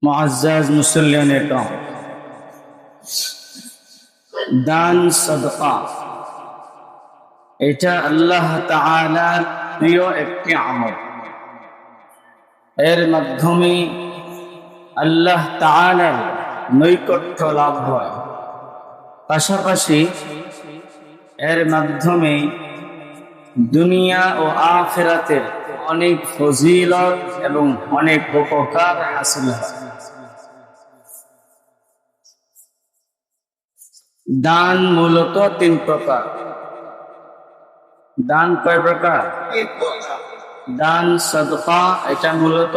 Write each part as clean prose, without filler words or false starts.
মুআজ্জাজ মুসল্লিয়ান একরাম, দান সাদকা এটা আল্লাহ তাআলার প্রিয় একটি আমল। এর মাধ্যমে আল্লাহ তাআলার নৈকট্য লাভ হয়, পাশাপাশি এর মাধ্যমে দুনিয়া ও আখিরাতের অনেক ফজিলত এবং অনেক উপকার হাসিল হয়। দান মূলত তিন প্রকার। দান কয় প্রকার? দান সাদকা এটা মূলত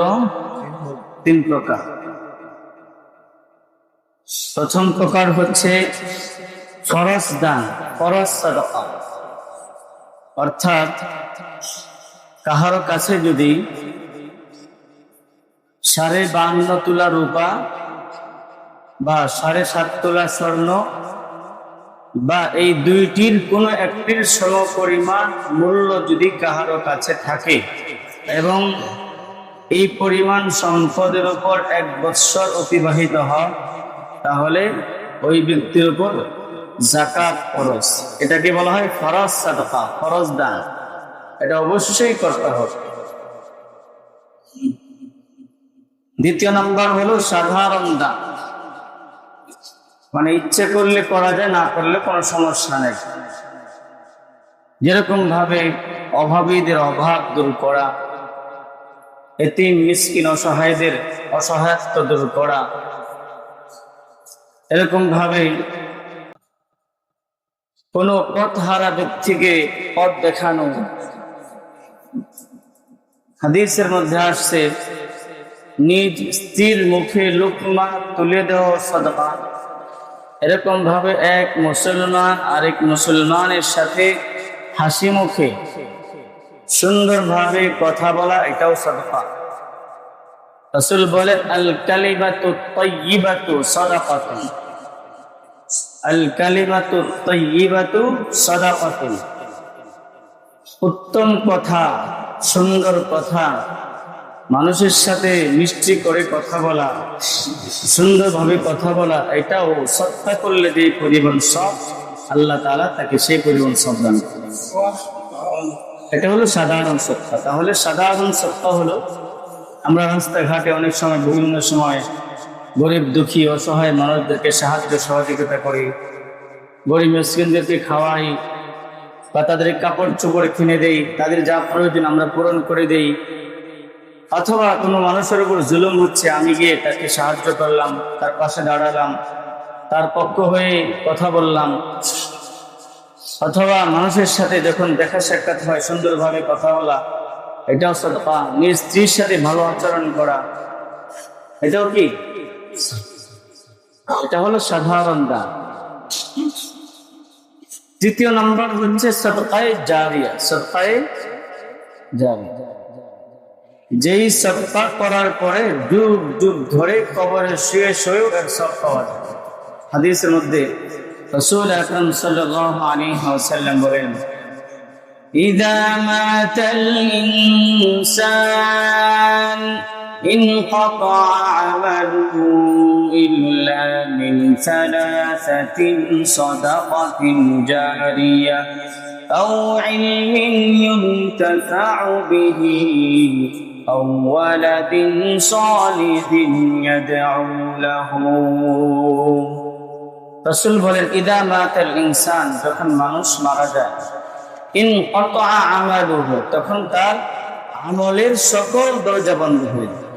তিন প্রকার। প্রথম প্রকার হচ্ছে ফরজ দান, ফরজ সাদকা। অর্থাৎ কাহার কাছে যদি 52.5 তোলা রূপা বা 7.5 তোলা স্বর্ণ বা এই দুইটির কোনো একটির সমপরিমাণ মূল্য যদি কাহারো কাছে থাকে এবং এই পরিমাণ সম্পদের উপর 1 বৎসর অতিবাহিত হয়, তাহলে ওই ব্যক্তির উপর যাকাত ফরজ। এটাকে বলা হয় ফরজ সাদকা, ফরজ দান। এটা অবশ্যই করতে হবে। দ্বিতীয় নম্বর হলো সাধারণ দান, মানে ইচ্ছে করলে করা যায়, না করলে কোনো সমস্যা নেই। যেরকম ভাবে অভাবীদের অভাব দূর করা, এতিম মিসকিন অসহায়দের অসহায়ত্ব দূর করা, এরকম ভাবে কোনো পথহারা ব্যক্তিকে পথ দেখানো। হাদিসের মধ্যে আসছে নিজ স্ত্রীর মুখে লুকমা তুলে দেওয়া সাদকা। এরকম ভাবে এক মুসলমান আরেক মুসলমানের সাথে হাসি মুখে সুন্দরভাবে কথা বলা, এটাও সাদকা। রাসূল বলেন আল কালিমাতু তাইয়্যিবাতু সাদাকাতুন, আল কালিমাতু তাইয়্যিবাতু সাদাকাতুন। উত্তম কথা, সুন্দর কথা, মানুষের সাথে মিষ্টি করে কথা বলা, সুন্দরভাবে কথা বলা, এটাও সদকা করলে যে পরিমাণ সব, আল্লাহ তাআলা তাকে সেই পরিমাণ সব দান করেন। এটা হলো সাধারণ সদকা। তাহলে সাধারণ সদকা হলো আমরা রাস্তাঘাটে অনেক সময় বিভিন্ন সময় গরিব দুঃখী অসহায় মানুষদেরকে সাহায্য সহযোগিতা করি, গরিব মিসকিনদেরকে খাওয়াই বা তাদের কাপড় চোপড় কিনে দেই, তাদের যা প্রয়োজন আমরা পূরণ করে দেই। অথবা কোনো মানুষের উপর জুলুম হচ্ছে, আমি গিয়ে তাকে সাহায্য করলাম, তার পাশে দাঁড়ালাম, তার পক্ষ হয়ে কথা বললাম। অথবা মানুষের সাথে যখন দেখা সাক্ষাৎ হয় সুন্দরভাবে কথা বলা, এটাও সাদকা। নিজ স্ত্রীর সাথে ভালো আচরণ করা, এটাও কি? এটা হলো সাধারণ দান। তৃতীয় নম্বর হচ্ছে সাদকায়ে জারিয়া, সাদকায়ে জারিয়া। যেই সাদকা করার পরে যুগ যুগ ধরে কবরে শুয়ে শুয়েও এর সব পাওয়া যায়। হাদিসের মধ্যে রাসূল আকরাম সাল্লাল্লাহু আলাইহি ওয়াসাল্লাম বলেন, ইযা মাতাল ইনসান ইনকাতা আমালুহু ইল্লা মিন সালাসাতিন সাদাকাতিন জারিয়া আও ইলমিন ইউনতাফাউ বিহি أو ولد صالح يدعو له। রাসূল বলেন ইদা মাতাল ইনসান, যখন মানুষ মারা যায়, ইনকাতা আমালুহু, তখন তার আমলের সকল দরজা বন্ধ হয়ে যায়।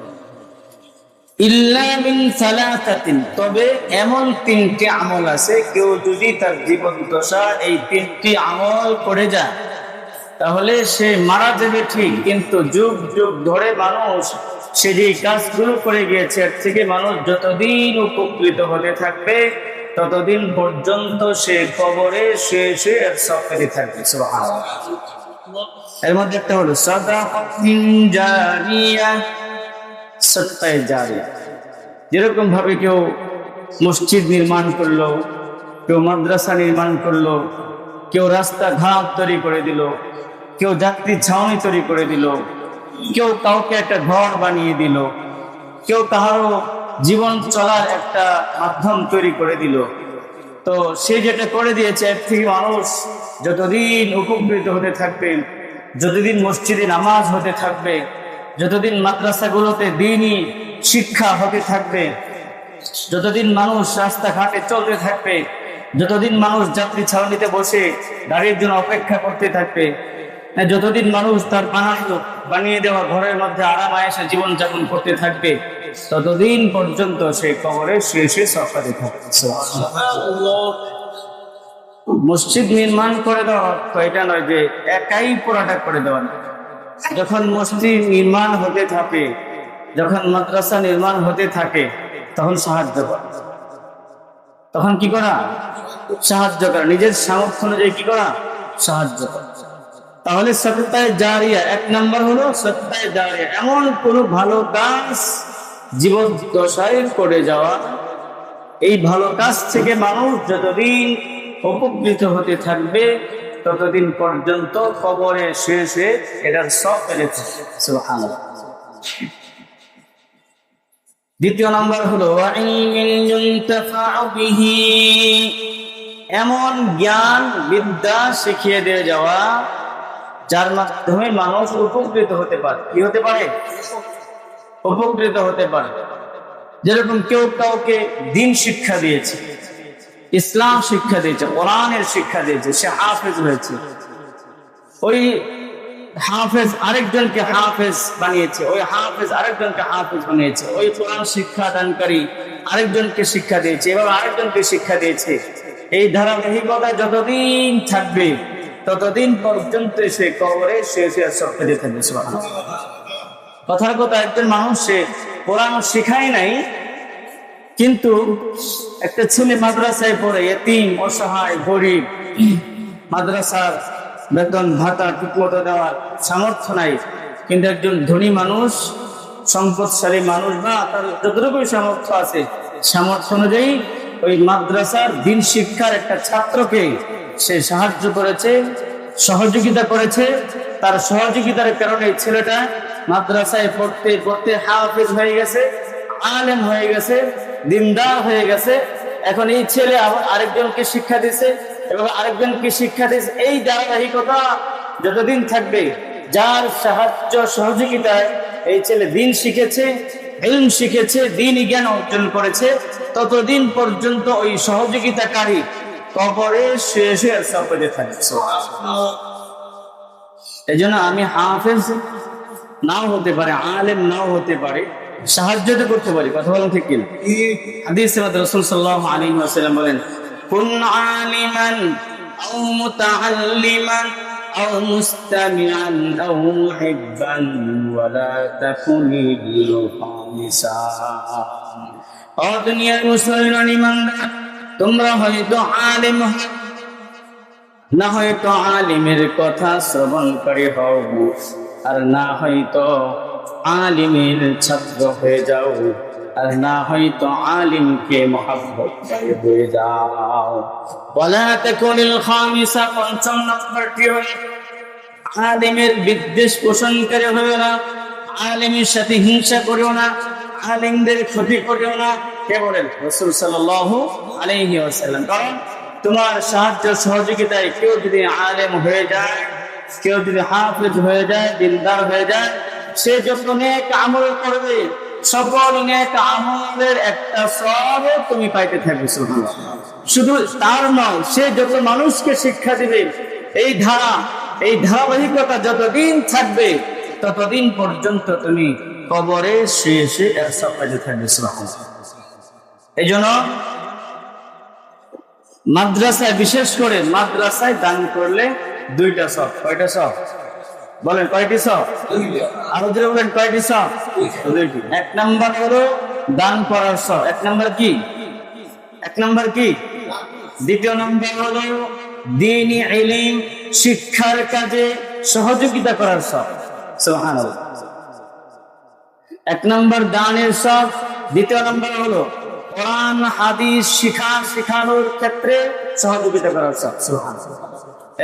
ইল্লা মিন সালাসাতিন, তবে এমন 3টি আমল আছে, কেউ যদি তার জীবন দশা এই 3টি আমল করে যায় তাহলে সে মারা যাবে ঠিক, কিন্তু যুগ যুগ ধরে মানুষ সে যে কাজগুলো করে গিয়েছে এর থেকে মানুষ যতদিন উপকৃত হতে থাকবে ততদিন পর্যন্ত সে কবরে শুয়ে শুয়ে এর সব পেতে থাকবে। সুবহানাল্লাহ। এর মধ্যে একটা হলো সাদাকাতুন জারিয়া, সাদকায়ে জারিয়া। যেরকম ভাবে কেউ মসজিদ নির্মাণ করলো, কেউ মাদ্রাসা নির্মাণ করলো, কেউ রাস্তাঘাট তৈরি করে দিল, কেউ যাত্রী ছাউনি তৈরি করে দিল, কেউ কাউকে একটা ঘর বানিয়ে দিল, কেউ কাহারও জীবন চলার একটা মাধ্যম তৈরি করে দিল। তো সে যেটা করে দিয়েছে, এর থেকে মানুষ যতদিন উপকৃত হতে থাকবে, যতদিন মসজিদে নামাজ হতে থাকবে, যতদিন মাদ্রাসাগুলোতে দ্বীনি শিক্ষা হতে থাকবে, যতদিন মানুষ রাস্তাঘাটে চলতে থাকবে, যতদিন মানুষ যাত্রী ছাউনিতে বসে গাড়ির জন্য অপেক্ষা করতে থাকবে, যতদিন মানুষ তার বানিয়ে দেওয়া ঘরের মধ্যে আরাম আয়েশে জীবনযাপন করতে থাকবে, ততদিন পর্যন্ত সেই কবরে শেষে সফরে থাকবে। মসজিদ নির্মাণ করে দেওয়া এটা নয় যে একাই পুরাটা করে দেওয়া। যখন মসজিদ নির্মাণ হতে থাকে, যখন মাদ্রাসা নির্মাণ হতে থাকে, তখন সাহায্য করা। তখন কি করা? সাহায্য করা। নিজের সামর্থ্য অনুযায়ী কি করা? সাহায্য করা। তাহলে সদকায়ে জারিয়া, এক নম্বর হলো সদকায়ে জারিয়া, এমন কোন ভালো কাজ জীবন দশায় করে যাওয়া। এই ভালো কাজ থেকে মানুষ যতদিন উপকৃত হতে থাকবে, ততদিন পর্যন্ত কবরে শেষে এটার সব পেয়ে থাকবে। সুবহানাল্লাহ। দ্বিতীয় নম্বর হলো এমন জ্ঞান বিদ্যা শিখিয়ে দিয়ে যাওয়া যার মাধ্যমে মানুষ উপকৃত হতে পারে। কি হতে পারে? উপকৃত হতে পারে। যেরকম কেউ কাউকে দ্বীন শিক্ষা দিয়েছে, ইসলাম শিক্ষা দিয়েছে, কোরআনের শিক্ষা দিয়েছে, সে হাফেজ হয়েছে। ওই হাফেজ আরেকজনকে হাফেজ বানিয়েছে, ওই হাফেজ আরেকজনকে হাফেজ বানিয়েছে, ওই কোরআন শিক্ষা দানকারী আরেকজনকে শিক্ষা দিয়েছে, এবার আরেকজনকে শিক্ষা দিয়েছে। এই ধারাবাহিকতা যতদিন থাকবে, ততদিন পর্যন্ত সে কবরে শেষে সব পেতে থাকবে। কথার কথা, একজন মানুষ সে কোরআন শিখায় নাই, কিন্তু একটা ছেলে মাদ্রাসায় পড়ে, এতিম, অসহায়, গরিব, মাদ্রাসার বেতন ভাতা ঠিকমতো দেওয়ার সামর্থ্য নাই, কিন্তু একজন ধনী মানুষ, সম্পদশালী মানুষ, বা তার যতটুকু সামর্থ্য আছে, সামর্থ্য অনুযায়ী ওই মাদ্রাসার দ্বীন শিক্ষার একটা ছাত্রকে সে সাহায্য করেছে, সহযোগিতা করেছে। তার সহযোগিতার কারণে ছেলেটা মাদ্রাসায় পড়তে পড়তে হাফেজ হয়ে গেছে, আলেম হয়ে গেছে, দিনদার হয়ে গেছে। এখন এই ছেলে আবার আরেকজনকে শিক্ষা দিছে এবং আরেকজনকে শিক্ষা দিছে। এই ধারাবাহিকতা যতদিন থাকবে, যার সাহায্য সহযোগিতায় এই ছেলে দ্বীন শিখেছে, ইলম শিখেছে, দ্বীনি জ্ঞান অর্জন করেছে, ততদিন পর্যন্ত ওই সহযোগিতাকারী কবরে শেষে সপদে থাকবে। এই জন্য আমি হাফেজ নাও হতে পারে, আলেম নাও হতে পারে, সাহায্য তো করতে পারি। কথা বলেন ঠিক কিনা? হাদিসে রাসূল সাল্লাল্লাহু আলাইহি ওয়াসাল্লাম বলেন, কুন আলিমান আও মুতাআল্লিমান আও মুস্তামিআন আও মুহিব্বান ওয়া লা তাকুনিল খামিসা। ও দুনিয়ার মুসলমান ইমানদার, তোমরা হয়তো আলেম না, হয়তো আলিমের কথা শ্রবণকারী হও, আর না হয়তো আলিমের ছাত্র হয়ে যাও, আর না হয়তো আলিমকে মহব্বত করে হয়ে যাও। ওয়ালা তাকুনিল খামিসা, পঞ্চম নম্বরটি হলো আলিমের বিদ্বেষ পোষণকারী হয়েও না, আলিমের সাথে হিংসা করিও না, আলিমদের ক্ষতি করিও না। কে বলেন? রাসূল সাল্লাল্লাহু আলাইহি ওয়াসাল্লাম। কারণ তোমার সাহায্য সহযোগিতায় কেউ যদি আলেম হয়ে যায়, কেউ যদি হাফেজ হয়ে যায়, দিনদার হয়ে যায়, সে যত নেক আমল করবে, সকল নেক আমলের একটা সওয়াব তুমি পাইতে থাকবে। সুবহানাল্লাহ। শুধু তার নয়, সে যত মানুষকে শিক্ষা দিবে, এই ধারাবাহিকতা যতদিন থাকবে, ততদিন পর্যন্ত তুমি কবরে শেষে এর সব পাইতে থাকবে। সুবহানাল্লাহ। এই জন্য মাদ্রাসায়, বিশেষ করে মাদ্রাসায় দান করলে দুইটা সব। কয়টা সব বলেন? কয়টি সব? আরো জোরে বলেন, কয়টি সব? দুইটি। এক নাম্বার হলো দান করার সব। এক নাম্বার কি? দ্বিতীয় নম্বর হলো দ্বীনি ইলম শিক্ষার কাজে সহযোগিতা করার সব। সুবহানাল্লাহ। এক নম্বর দানের সব, দ্বিতীয় নম্বর হলো কোরআন হাদিস শিখানোর ক্ষেত্রে সহযোগিতা করার সব। সুবহানাল্লাহ।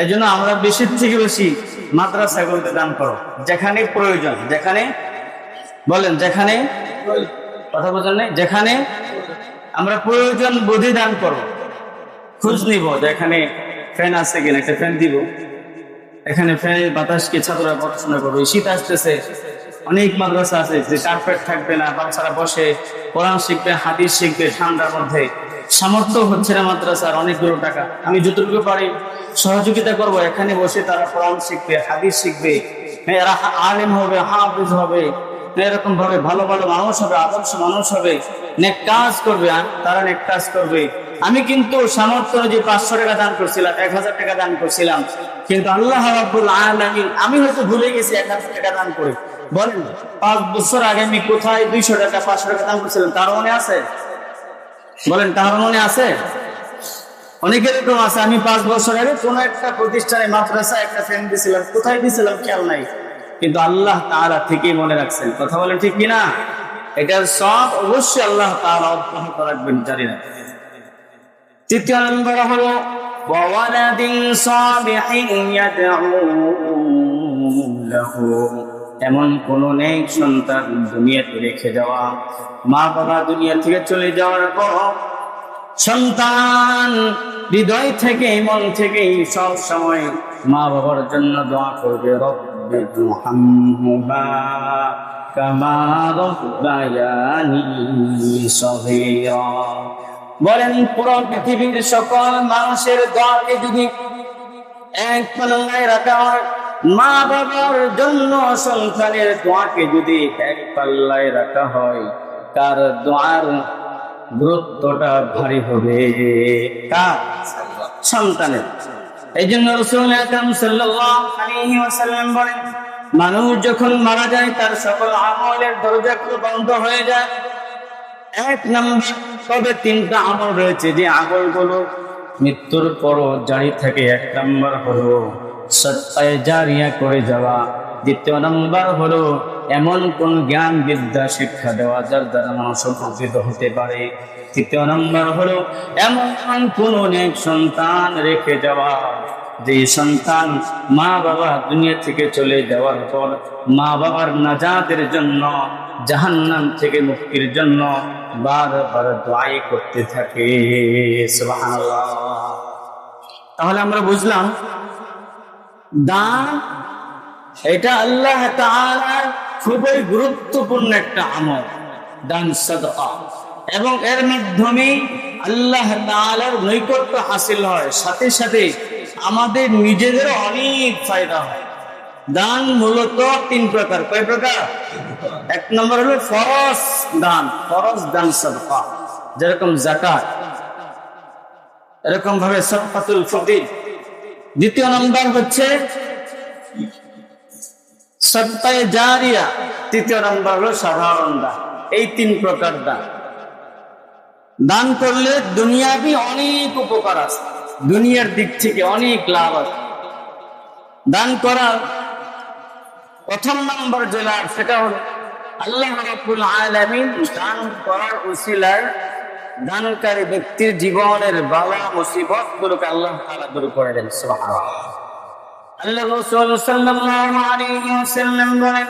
এই জন্য আমরা বেশি থেকে বেশি মাদ্রাসাগুলোতে দান করো, যেখানে প্রয়োজন। যেখানে কথা বোঝেন নাই? যেখানে আমরা প্রয়োজন বুঝে দান করব, খোঁজ নিব যে এখানে ফ্যান আছে কিনা, একটা ফ্যান দিব, এখানে ফ্যানের বাতাস কি ছাত্ররা পড়াশোনা করবে। শীত আসতেছে, অনেক মাদ্রাসা আছে যে কার্পেট থাকবে না, বাচ্চারা বসে কোরআন শিখবে, হাদিস শিখবে ঠান্ডার মধ্যে। সামর্থ্য হচ্ছে না মাদ্রাসার, অনেকগুলো টাকা, আমি যতটুকু পারি সহযোগিতা করব, এখানে বসে তারা কোরআন শিখবে, হাদিস শিখবে, এরা আলেম হবে, হাফিজ হবে, এরকম ভাবে ভালো ভালো মানুষ হবে, আদর্শ মানুষ হবে, নেক কাজ করবে, তারা নেক কাজ করবে। আমি কিন্তু সামর্থ্য যে 500 টাকা দান করছিলাম, 1000 টাকা দান করছিলাম, কিন্তু আল্লাহ রাব্বুল আলামিন, আমি হয়তো ভুলে গেছি 1000 টাকা দান করে। বলেন 5 বছর আগে আমি কোথায় 200 টাকা 500 টাকা দান করছিলাম, তার মনে আছে? বলেন তার মনে আছে? অনেকের এরকম আছে, আমি 5 বছর আগে কোন একটা প্রতিষ্ঠানে মাদ্রাসা একটা ফ্যান দিয়েছিলাম, কোথায় দিয়েছিলাম খেয়াল নাই, কিন্তু আল্লাহ তাআলা ঠিকই মনে রাখছেন। কথা বলেন ঠিক কিনা? এটার সব অবশ্যই আল্লাহ তাআলা অব্যাহত রাখবেন, জানি না। তৃতীয় নম্বর হলো ওয়ালাদিন সালিহিন ইয়াদউ লাহু, এমন কোন নেক সন্তান দুনিয়াতে রেখে যাওয়া, মা বাবা দুনিয়া থেকে চলে যাওয়ার পর সন্তান হৃদয় থেকে মন থেকে সব সময় মা বাবার জন্য দোয়া করবে, রব্বি ইরহামহুমা কামা রাব্বায়ানি সগীরা। বলেন পুরো পৃথিবীর সকল মানুষের দোয়াকে যদি এক পাল্লায় রাখা হয়, মা বাবার জন্য সন্তানের দোয়াকে যদি এক পাল্লায় রাখা হয়, তার দোয়ার গুরুত্বটা ভারী হবে কার? সন্তানের। এই জন্য রাসূল আকরাম সাল্লাল্লাহু আলাইহি ওয়াসাল্লাম বলেন, মানুষ যখন মারা যায় তার সকল আমলের দরজাগুলো বন্ধ হয়ে যায়। এক নম্বর তবে 3টা আমল রয়েছে যে আমলগুলো মৃত্যুর পরও জারি থাকে। এক নম্বর হলো সদকায়ে জারিয়া করে যাওয়া, দ্বিতীয় নম্বর হলো এমন কোন জ্ঞান বিদ্যা শিক্ষা দেওয়া যার দ্বারা মানুষ উপকৃত হতে পারে, তৃতীয় নম্বর হলো এমন কোন নেক সন্তান রেখে যাওয়া যে সন্তান মা বাবা দুনিয়া থেকে চলে যাওয়ার পর মা বাবার নাজাতের জন্য, জাহান্নাম থেকে মুক্তির জন্য বারবার দোয়া করতে থাকে। সুবহানাল্লাহ। তাহলে আমরা বুঝলাম দান এটা আল্লাহ তাআলার খুবই গুরুত্বপূর্ণ একটা আমল, দান সাদকা, এবং এর মাধ্যমে আল্লাহ তাআলার নৈকট্য হাসিল হয়, সাথে সাথে আমাদের নিজেদেরও অনেক ফায়দা হয়। দান মূলত 3 প্রকার। কয় প্রকার? এক নম্বর হলো ফরজ দান, ফরজ দান সাদকা, যেরকম যাকাত, এরকম ভাবে সাদকাতুল ফিতর। দ্বিতীয় নম্বর হচ্ছে সদকায়ে জারিয়া, তৃতীয় নম্বর হলো সাধারণ দান। এই 3 প্রকার দান। দান করলে দুনিয়াবি অনেক উপকার আছে, দুনিয়ার দিক থেকে অনেক লাভ আছে। দান করার প্রথম নম্বর যে লাভ সেটা হলো আল্লাহ রাব্বুল আলামিন দান করার উসিলায় দানকারী ব্যক্তির জীবনের বালা মুসিবত গুলোকে আল্লাহ তাআলা দূর করে দেন। সুবহানাল্লাহ। আল্লাহ রাসূল সাল্লাল্লাহু আলাইহি ওয়াসাল্লাম বলেন,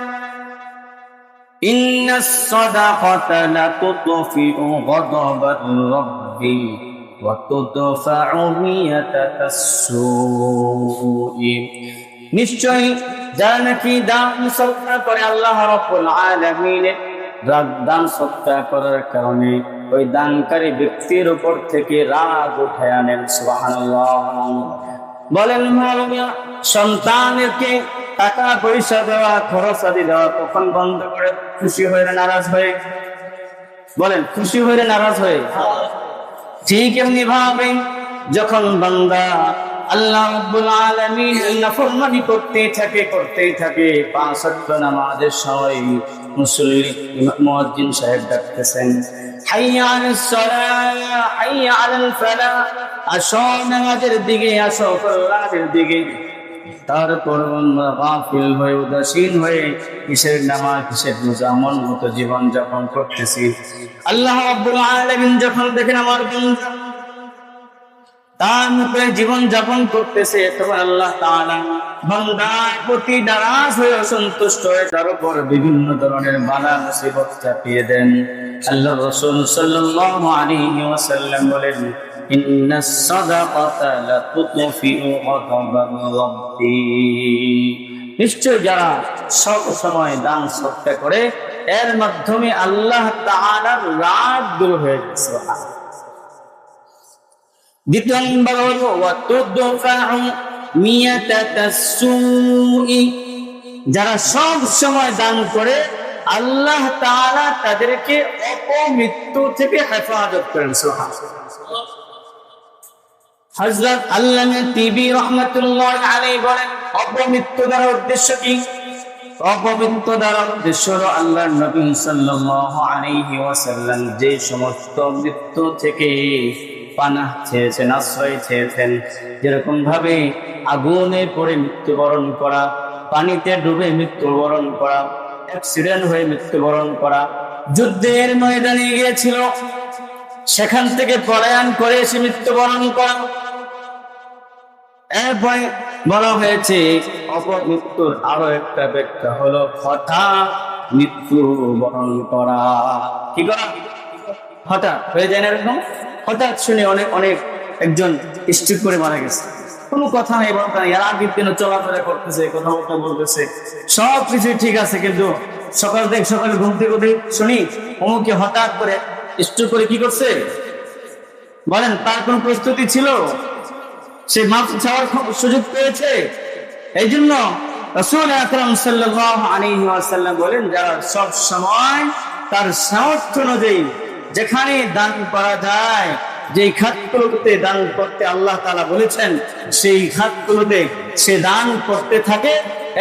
ইন্নাস সাদাকাতা লা তুতফিউ গাদাবার রাব্বি ওয়া তুদফাউ মিয়াতাস সুই। নিশ্চয়ই যারা নাকি দান সদকা করে আল্লাহ রাব্বুল আলামিনের দান সদকা করার কারণে ওই দানকারী ব্যক্তির উপর থেকে রাগ উঠায় আনেন। সুবহানাল্লাহ। বলেন মাওলানা, সন্তানকে টাকা পয়সা দেওয়া, খরচ আদি দেওয়া কখন বন্ধ করে? খুশি হয়ে নারাজ হয়ে? বলেন খুশি হয়ে নারাজ হয়ে? ঠিক এমনি ভাবে যখন বান্দা আল্লাহ রাব্বুল আলামিন নাফরমানি করতেই থাকে 5 ওয়াক্ত নামাজের সময় মুসল্লি মুয়াজ্জিন সাহেব ডাকতেছেন, হাইয়া আলাস সালাহ হাইয়া আলাল ফালাহ, আসো নামাজের দিকে, আসো ফলাহের দিকে। তারপর আমরা গাফিল হয়ে উদাসীন হয়ে কিসের নামাজ কিসের রোজা মন মতো জীবন যাপন করতেছি। আল্লাহ রাব্বুল আলামিন যখন দেখেন আমার বান্দা তার উপরে জীবন যাপন করতেছে, তখন আল্লাহ তাআলা বান্দার প্রতি নারাজ হয়ে অসন্তুষ্ট হয়ে তার উপর বিভিন্ন ধরনের বালা মুসিবত চাপিয়ে দেন। আল্লাহ রাসূল সাল্লাল্লাহু আলাইহি ওয়াসাল্লাম বলেন, ইন্নাস সাদাকাতা লা তুতফিউ গাদাবার রাব্বি, নিশ্চয় যারা সব সময় দান সদকা করে এর মাধ্যমে আল্লাহ তাআলার রাগ দূর হয়ে গেছে। দ্বিতীয় নম্বর হলো ওয়াতুদফাউ মিয়াতাসসুই, যারা সব সময় দান করে আল্লাহ তাআলা তাদেরকে অপমৃত্যু থেকে হেফাজত করেন। সুবহানাল্লাহ। হযরত আল্লামা তিবি রাহমাতুল্লাহ আলাইহি বলেন, অপমৃত্যু দ্বারা উদ্দেশ্য কি? অপমৃত্যু দ্বারা উদ্দেশ্য হলো আল্লাহর নবী সাল্লাল্লাহু আলাইহি ওয়াসাল্লাম যে সমস্ত মৃত্যু থেকে পানাহ চেয়েছেন, আশ্রয় চেয়েছেন, যেরকম ভাবে আগুনে পড়ে মৃত্যুবরণ করা, পানিতে ডুবে মৃত্যুবরণ করা, অ্যাক্সিডেন্ট হয়ে মৃত্যুবরণ করা, যুদ্ধের ময়দানে গিয়েছিল সেখান থেকে পলায়ন করে এসে মৃত্যুবরণ করা, এরপরে বলা হয়েছে অপমৃত্যুর আরো একটা ব্যাখ্যা হলো হঠাৎ মৃত্যুবরণ করা। কি করা? হঠাৎ হয়ে যায় না এরকম, হঠাৎ শুনে অনেক একজন স্ট্রিক করে মারা গেছে, কোনো কথা নেই বলতে নেই, আর আগের দিন চলাফেরা করতেছে, কথাবার্তা বলতেছে, সব কিছু ঠিক আছে, কিন্তু সকালে ঘুম থেকে উঠে শুনি অমুকে হঠাৎ করে স্ট্রিক করে কি করছে। বলেন, তার কোন প্রস্তুতি ছিল? সে মাফ চাওয়ার সুযোগ পেয়েছে? এই জন্য রাসূল আকরাম সাল্লাল্লাহু আলাইহি ওয়াসাল্লাম বলেন, যারা সব সময় তার সামর্থ্য অনুযায়ী যেখানে দান করা যায়, যেই খাতগুলোতে দান করতে আল্লাহ তাআলা বলেছেন, সেই খাতগুলোতে সে দান করতে থাকে,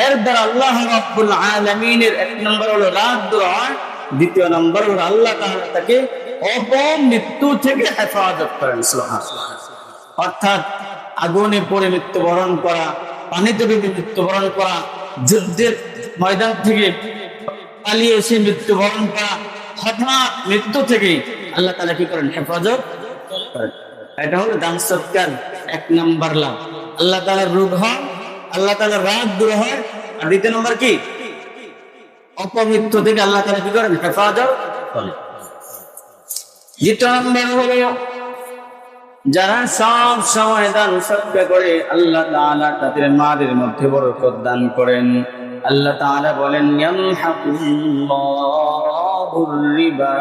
এর দ্বারা আল্লাহ রাব্বুল আলামিনের এক নম্বর হলো রাগ দূর হয়, দ্বিতীয় নম্বর হলো আল্লাহ তাআলা তাকে অপমৃত্যু থেকে হেফাজত করেন। সুবহানাল্লাহ। অর্থাৎ আগুনে পড়ে মৃত্যুবরণ করা, পানিতে ডুবে মৃত্যুবরণ করা, যুদ্ধের ময়দান থেকে পালিয়ে এসে মৃত্যুবরণ করা, হঠাৎ মৃত্যু থেকে আল্লাহ তাআলা কি করেন? হেফাজত করেন। এটা হলো দান সদকার এক নম্বর লাভ। আল্লাহ তাআলার রূপ হয়, আল্লাহ তাআলার রাগ দূর হয়, আর দ্বিতীয় নম্বর কি? অপমৃত্যু থেকে আল্লাহ তাআলা কি করেন? হেফাজত করেন। দ্বিতীয় নম্বর হলো যারা সব সময় দান সদকা করে আল্লাহ তাআলা তাদের মালের মধ্যে বরকত দান করেন। আল্লাহ তাআলা বলেন, ইয়ামহাকুল্লাহুর রিবা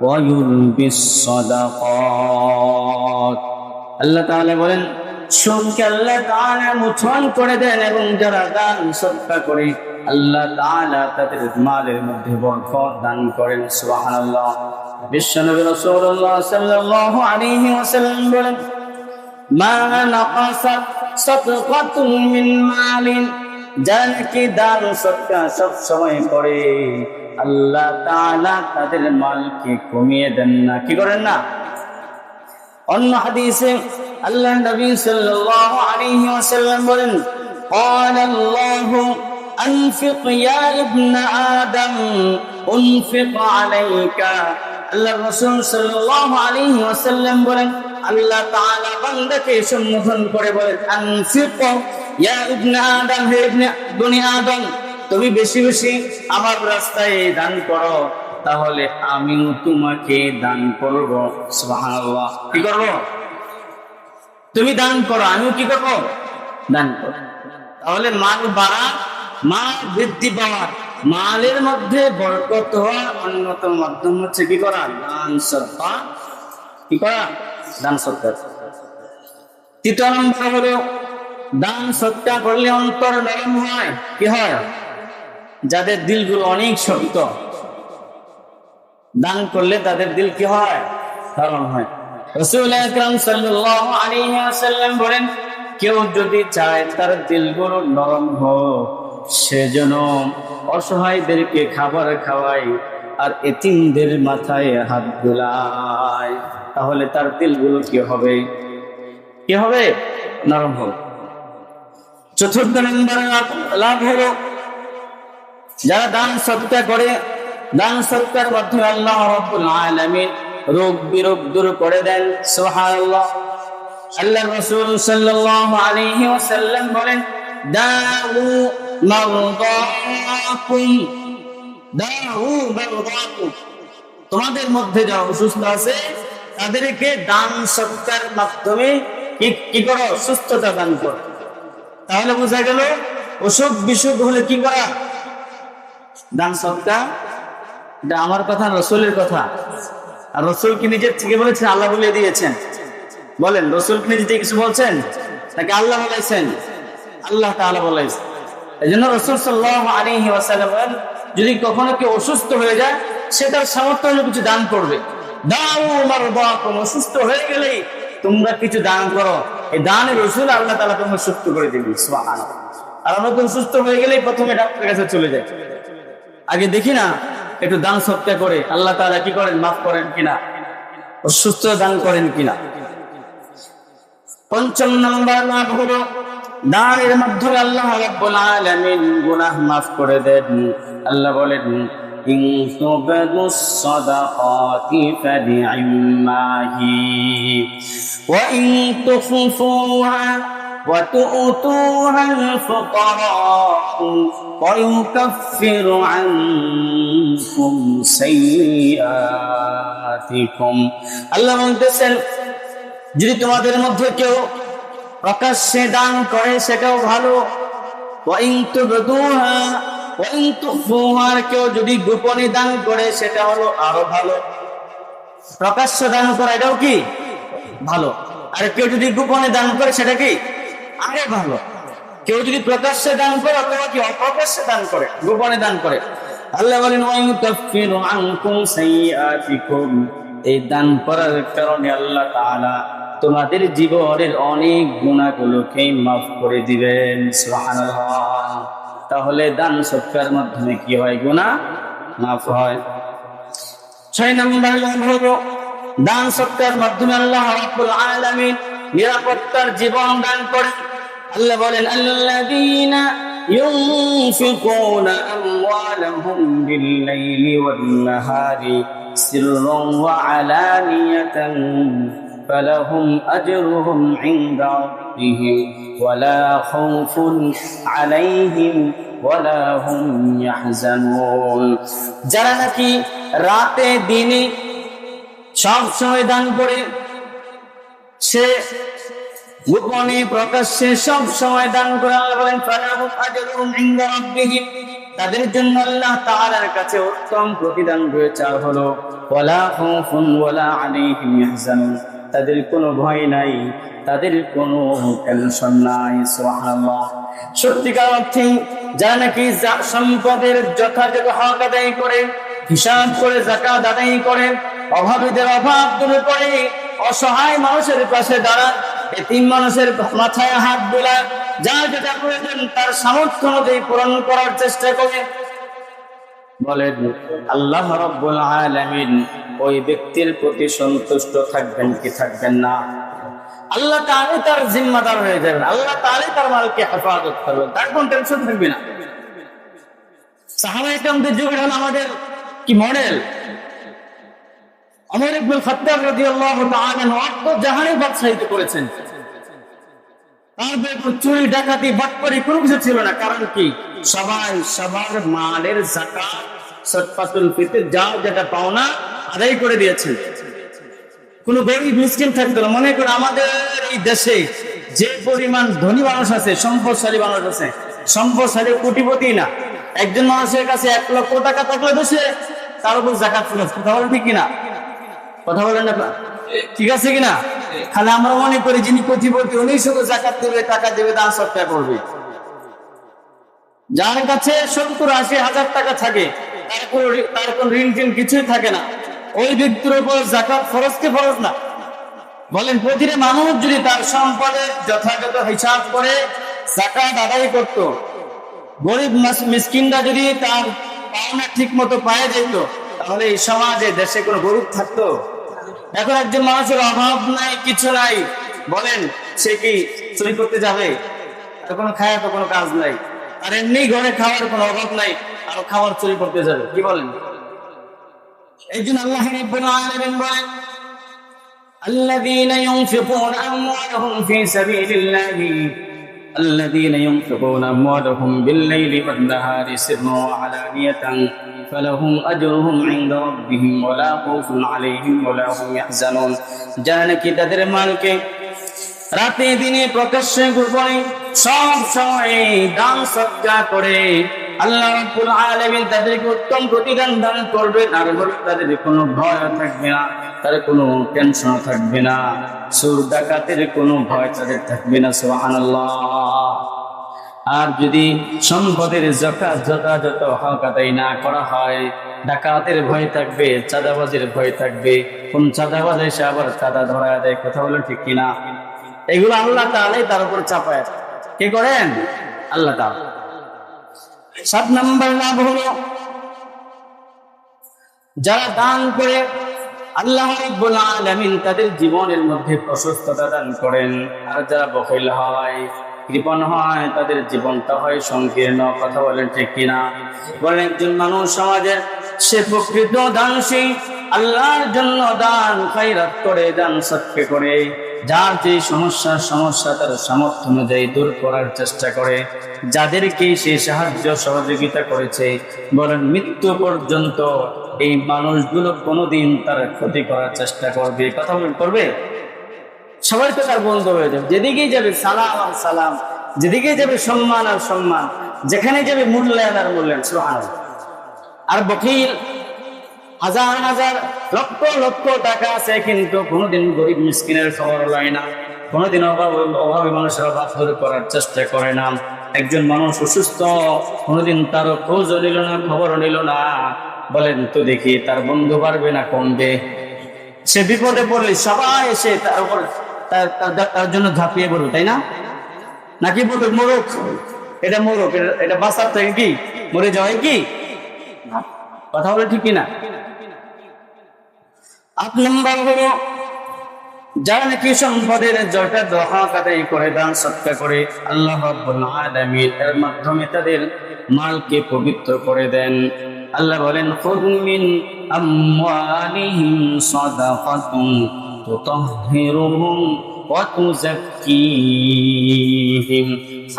ওয়া ইউরবিস সাদাকাত। আল্লাহ তাআলা বলেন, সুদকে আল্লাহ তাআলা মোচন করে দেন, এবং যারা দান সদকা করে আল্লাহ তাআলা তাদের মালের মধ্যে বরকত দান করেন। সুবহানাল্লাহ। বিশ্বনবী রাসূলুল্লাহ সাল্লাল্লাহু আলাইহি ওয়াসাল্লাম বলেন, মা নাকাসাত সাদকাতুন মিন মালিন, যারা কি দান সদকা সব সময় করে আল্লাহ তাআলা তাদের মালকে কমিয়ে দেন না। কি করেন না? অন্য হাদিসে আল্লাহর নবী সাল্লাল্লাহু আলাইহি ওয়াসাল্লাম বলেন, ক্বালা আল্লাহু আনফিক ইয়া ইবনা আদম উনফিক আলাইকা। আল্লাহর রাসূল সাল্লাল্লাহু আলাইহি ওয়াসাল্লাম বলেন, আল্লাহ তাআলা বান্দাকে সম্বোধন করে বলেন, আনফিক ইয়া ইবনা আদম, হে ইবনে বনি আদম, তুমি বেশি বেশি আমার রাস্তায় দান করো, তাহলে আমিও তোমাকে দান করব। সুবহানাল্লাহ। কি করব? তুমি দান করো, আমিও কি করব? দান করব। তাহলে মাল বাড়া, মাল বৃদ্ধি পাওয়ার, মালের মধ্যে বরকত হওয়ার অন্যতম মাধ্যম হচ্ছে কি করা? দান সদকা। কি করা? দান সদকা। তৃতীয় নম্বর হলো দান সদকা করলে অন্তর নরম হয়। কি হয়? যাদের দিলগুলো অনেক শক্ত, দান করলে তাদের দিল কি হয়? নরম হয়। রাসূল আকরাম সাল্লাল্লাহু আলাইহি ওয়াসাল্লাম বলেন, কেউ যদি চায় তার দিলগুলো নরম হোক, সেজন্য অসহায়দেরকে খাবার খাওয়ায় আর এতিমদের মাথায় হাত বুলায়, তাহলে তার দিলগুলো কি হবে? কি হবে? নরম হবে। চতুর্থ নম্বর লাভ হলো যারা দান সদকা করে, দান সদকার মাধ্যমে আল্লাহ রাব্বুল আলামিন রোগ বিরোগ দূর করে দেন। সুবহানাল্লাহ। আল্লাহর রাসূল সাল্লাল্লাহু আলাইহি ওয়াসাল্লাম বলেন, দাউ মারদাকুম, দাউ মারদাকুম, তোমাদের মধ্যে যারা অসুস্থ আছে তাদেরকে দান সৎকার মাধ্যমে কি করো? সুস্থতা দান করো। তাহলে বোঝা গেল অসুখ বিসুখ হলে কি করা? দান সৎকার। এটা আমার কথা, রাসূলের কথা। আর রাসূল কি নিজের থেকে বলেছেন, আল্লাহ বলে দিয়েছেন? বলেন, রাসূল কি নিজে থেকে কিছু বলছেন নাকি আল্লাহ বলেছেন? আল্লাহ তাআলা বলেছেন। এজন্য রাসূল সাল্লাল্লাহু আলাইহি ওয়াসাল্লাম বলেন, যদি কখনো কেউ অসুস্থ হয়ে যায়, সে তার সামর্থ্য হলে কিছু দান করবে। দাউ মারদাকুম, অসুস্থ হয়ে গেলেই তোমরা কিছু দান করো। এই দানের রাসূল আল্লাহ তাআলা তোমাকে সুস্থ করে দিবেন। সুবহানাল্লাহ। আর আমরা তো সুস্থ হয়ে গেলেই প্রথমে ডাক্তারের কাছে চলে যাই। আগে দেখি না একটু দান সৎকার করে আল্লাহ তাআলা কি করেন, মাফ করেন কিনা, অসুস্থ দান করেন কিনা। পঞ্চম নম্বর লাভ হলো দানের মাধ্যমে আল্লাহ রাব্বুল আলামিন গুনাহ মাফ করে দেন। আল্লাহ বলেন, ইন তুবদুস সাদাকাতি ফানি'মাহি ওয়া ইন তুখফুহা ওয়া তু'তুহা আল-ফুকারা ওয়া ইউকাফিরু আনকুম সাইয়্যাতিকুম। আল্লাহ বলতেছেন, যদি তোমাদের মধ্যে কেউ প্রকাশ্যে দান করে সেটাও ভালো, আর কেউ যদি গোপনে দান করে সেটা হলো আরো ভালো। প্রকাশ্য দান করা এটাও কি ভালো, আর কেউ যদি গোপনে দান করে সেটা কি আরে ভালো। কেউ যদি প্রকাশ্যে দান করে অথবা কি অপ্রকাশ্যে দান করে, গোপনে দান করে, আল্লাহ বলেন ওয়ায়ুকাফিরু আনকুম সাইয়্যাতিকুম, এই দান করার কারণে আল্লাহ তাআলা তোমাদের জীবনের অনেক গুনাহগুলোকে মাফ করে দিবেন। সুবহানাল্লাহ। তাহলে দান সৎকার মাধ্যমে কি হয়? গুনাহ মাফ হয়। 6 নম্বর লাভ হলো দান সৎকার মাধ্যমে আল্লাহ রাব্বুল আলামিন নিরাপত্তার জীবন দান করেন। আল্লাহ বলেন, আল্লাযীনা ينفقون أموالهم بالليل والنهار سرا وعلانية فلهم أجرهم عند ربهم ولا خوف عليهم ولا هم يحزنون। যারা নাকি রাতে দিনে সব সময় দান করে, সে গোপনে প্রকাশ্যে সব সময় দান করে, আল্লাহ বলেন ফালাহুম আজরুহুম ইনদা রাব্বিহিম, তাদের জন্য আল্লাহ তাআলার কাছে উত্তম প্রতিদান রয়েছে। আর হলো ওয়ালা খাউফুন ওয়ালা আলাইহিম ইয়াহজানুন, তাদের কোনো ভয় নাই, তাদের কোনো টেনশন নাই। সুবহানাল্লাহ। সত্যিকার অর্থে যারা নাকি সম্পদের যথাযথ হক আদায় করে, হিসাব করে যাকাত আদায় করে, অভাবীদের অভাব দূর করে, অসহায় মানুষের পাশে দাঁড়ান, এতিম মানুষের মাথায় হাত বোলায়, যার যেটা প্রয়োজন তার সামর্থ্য অনুযায়ী পূরণ করার চেষ্টা করে, বলেন আল্লাহ রাব্বুল আলামিন ওই ব্যক্তির প্রতি সন্তুষ্ট থাকবেন কি থাকবেন না? আল্লাহ তাআলা তার জিম্মাদার হয়ে যাবেন, আল্লাহ তাআলা তার মালকে হেফাজত করবেন, তার কোনো টেনশন থাকবে না। সাহাবায়ে কেরামদের যুগের হলো আমাদের কি মডেল? ওমর ইবনে খাত্তাব রাদিয়াল্লাহু তাআলা আনহু জাহানে বাদশাহিত্ব করেছেন। তার চুরি ডাকাতি বাটপারি কোনো কিছু ছিল না। কারণ কি? সবাই সবার মালের যাকাত সদকাতুল ফিতর যা যেটা পাওনা আদায় করে দিয়েছেন। কোনো গরিব মিসকিন থাকতো না। মনে করুন আমাদের এই দেশে যে পরিমাণ ধনী মানুষ আছে, সম্পদশালী মানুষ আছে, সম্পদশালী কোটিপতি না, একজন মানুষের কাছে 1 লক্ষ টাকা থাকলে দেশে তার উপর যাকাত ফরজ। কথা বলেন ঠিক কিনা? কথা বলেন না? ঠিক আছে কিনা? খালি আমরা মনে করি যিনি কোটিপতি উনি শুধু যাকাত দেবে, টাকা দেবে, দান সৎকার করবে। যার কাছে 70-80 হাজার টাকা থাকে, তার কোন ঋণ টিন কিছুই থাকে না, ওই ব্যক্তির উপর যাকাত ফরজ কি ফরজ না? বলেন, প্রতিটা মানুষ যদি তার সম্পদের যথাযথ হিসাব করে যাকাত আদায় করত, গরিব মিসকিনরা যদি তার পাওনা ঠিক মতো পায়ে যেত, তাহলে এই সমাজে দেশে কোনো গরিব থাকতো? এখন একজন মানুষের অভাব নাই, কিছু নাই, বলেন সে কি চুরি করতে যাবে? আর কোনো খায় তো কোনো কাজ নাই, আর এমনি ঘরে খাওয়ার কোনো অভাব নাই, আর খাবার চুরি করতে যাবে? কি বলেন? এই জন্য আল্লাহ রাব্বুল আলামিন বলেন الذين ينفقون أموالهم في سبيل الله الذين ينفقون أموالهم بالليل والنهار سرا وعلانية فلهم أجرهم عند ربهم ولا خوف عليهم ولا هم يحزنون যারা নাকি তাদের মালকে রাতে দিনে প্রকাশ্যে গোপনে সব সময় দান সদকা করে আল্লাহ রাব্বুল আলামিন তাদেরকে উত্তম প্রতিদান দান করবেন আর তাদের কোনো ভয় থাকবে না তার কোনো টেনশন থাকবে না চোর ডাকাতের কোনো ভয় তাদের থাকবে না সুবহানাল্লাহ আর যদি সম্পদের যাকাত যথাযথ হক আদায় না করা হয় ডাকাতের ভয় থাকবে চাঁদাবাজের ভয় থাকবে কোন চাঁদাবাজ এসে আবার চাঁদা ধরায় দেয় কথা বলেন ঠিক কিনা এগুলো আল্লাহ তাআলাই তার উপর চাপায় কে করেন আল্লাহ তাআলা 7 নম্বর লাভ হলো যারা দান করে আল্লাহ রাব্বুল আলামিন তাদের জীবনের মধ্যে প্রশস্ততা দান করেন আর যারা বখিল হয় কৃপণ হয় তাদের জীবনটা হয় সংকীর্ণ কথা বলেন ঠিক কিনা বলেন একজন মানুষ সমাজের সে প্রকৃত দানশীল আল্লাহর জন্য দান খায়রাত করে দান সদকা করে যার যে সমস্যা তার সামর্থ্য অনুযায়ী দূর করার চেষ্টা করে যাদেরকে সে সাহায্য সহযোগিতা করেছে বলেন মৃত্যু পর্যন্ত এই মানুষগুলো কোনোদিন তার ক্ষতি করার চেষ্টা করবে কথা করবে সবার তো তার বন্ধু হয়ে যাবে যেদিকেই যাবে সালাম আর সালাম যেদিকেই যাবে সম্মান আর সম্মান যেখানে যাবে মূল্যায়ন আর মূল্যায়ন সুবহানাল্লাহ আর বখিল হাজার হাজার লক্ষ লক্ষ টাকা আছে কিন্তু কোনোদিন গরিব মিসকিনের খবর লয় না কোনোদিন অভাবী মানুষের অভাব দূর করার চেষ্টা করে না একজন মানুষ অসুস্থ কোনোদিন তার খোঁজও নিল না খবরও নিল না বলেন তো দেখি তার বন্ধু পারবে না কমবে সে বিপদে পড়লে সবাই এসে তার উপর তার জন্য ঝাঁপিয়ে পড়বে তাই না নাকি বলবে মোরক এটা মোরক এটা বাঁচার থেকে কি মরে যাওয়াই কি কথা বলে ঠিক কিনা 8 নম্বর হলো যারা নাকি সম্পদের যাকাত হক আদায় করে দান সদকা করে আল্লাহ রাব্বুল আলামিন এর মাধ্যমে তাদের মালকে পবিত্র করে দেন আল্লাহ বলেন খুয মিন আমওয়ালিহিম সাদাকাতুন তুতাহহিরুহুম ওয়া তুযাক্কিহিম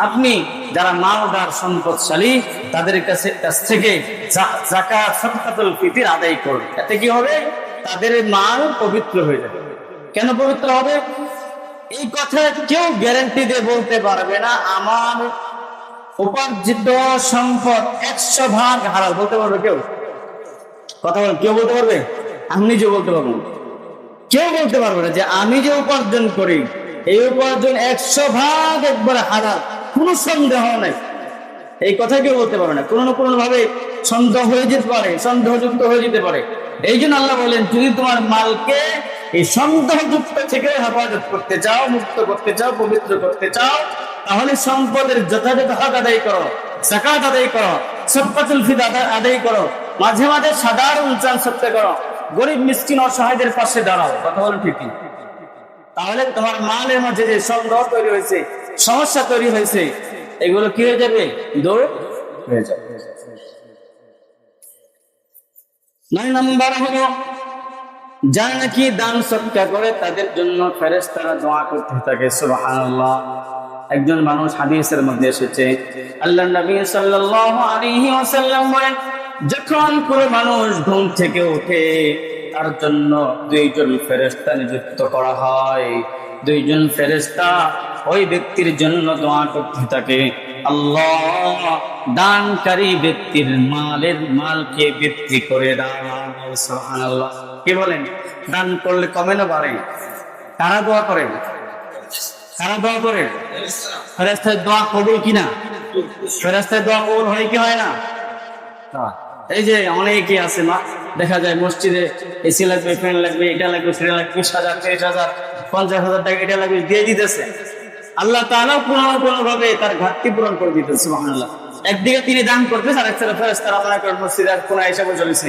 আপনি যারা মালদার সম্পদশালী তাদের কাছ থেকে যাকাত সাদকাতুল ফিতর আদায় করুন এতে কি হবে তাদের মাল পবিত্র হয়ে যাবে কেন পবিত্র হবে এই কথা কেউ গ্যারান্টি দিয়ে বলতে পারবে না আমার উপার্জিত সম্পদ 100 ভাগ হালাল বলতে পারবে কেউ কথা বলেন কেউ বলতে পারবে আমি নিজে বলতে পারবো কেউ বলতে পারবে না যে আমি যে উপার্জন করি এই উপার্জন 100 ভাগ একবারে হালাল কোনো সন্দেহ নাই এই কথা কেউ বলতে পারবে না কোনো না কোনো ভাবে সন্দেহ হয়ে যেতে পারে সন্দেহযুক্ত হয়ে যেতে পারে এই জন্য আল্লাহ বলেন যদি তোমার মালকে এই সন্দেহযুক্ত থেকে হেফাজত করতে চাও মুক্ত করতে চাও পবিত্র করতে চাও তাহলে সম্পদের যথাযথ হক আদায় করো যাকাত আদায় করো সাদকাতুল ফিতর আদায় করো মাঝে মাঝে সাধারণ চাল সত্যি করো গরিব মিসকিন অসহায়দের পাশে দাঁড়াও কথা বলেন ঠিক তাহলে তোমার মালের মধ্যে যে সন্দেহ তৈরি হয়েছে সমস্যা তৈরি হয়েছে এগুলো কি হয়ে যাবে দূর হয়ে যাবে 9 নম্বর হলো যারা নাকি দান সদকা করে তাদের জন্য ফেরেশতারা দোয়া করতে থাকে সুবহানাল্লাহ একজন মানুষ হাদিসের মধ্যে এসেছে আল্লাহর নবী সাল্লাল্লাহু আলাইহি ওয়াসাল্লাম বলেন যখন কোনো মানুষ ঘুম থেকে ওঠে তার জন্য 2 জন ফেরেশতা নিযুক্ত করা হয় 2 জন ফেরেশতা ওই ব্যক্তির জন্য দোয়া করতে থাকে আল্লাহ দানকারী ব্যক্তির মালকে বৃদ্ধি করে দাও সুবহানাল্লাহ কি বলেন দান করলে কমে না বাড়ে কারা দোয়া করেন ফেরেশতার দোয়া কবুল কিনা ফেরেশতার দোয়া কবুল হয় কি হয় না এই যে অনেকে আছে না দেখা যায় মসজিদে এসি লাগবে ফ্যান লাগবে এটা লাগবে সেটা লাগবে 20,000 30,000 50,000 টাকা এটা লাগবে দিয়ে দিতেছে আল্লাহ তাআলা কোনো ভাবে তার ঘাটতি পূরণ করে দিতেছে সুবহানাল্লাহ একদিকে তিনি দান করতেছেন আর একসাথে ফেরেশতারা আপনার মসজিদের কোন হিসাবে চলেছে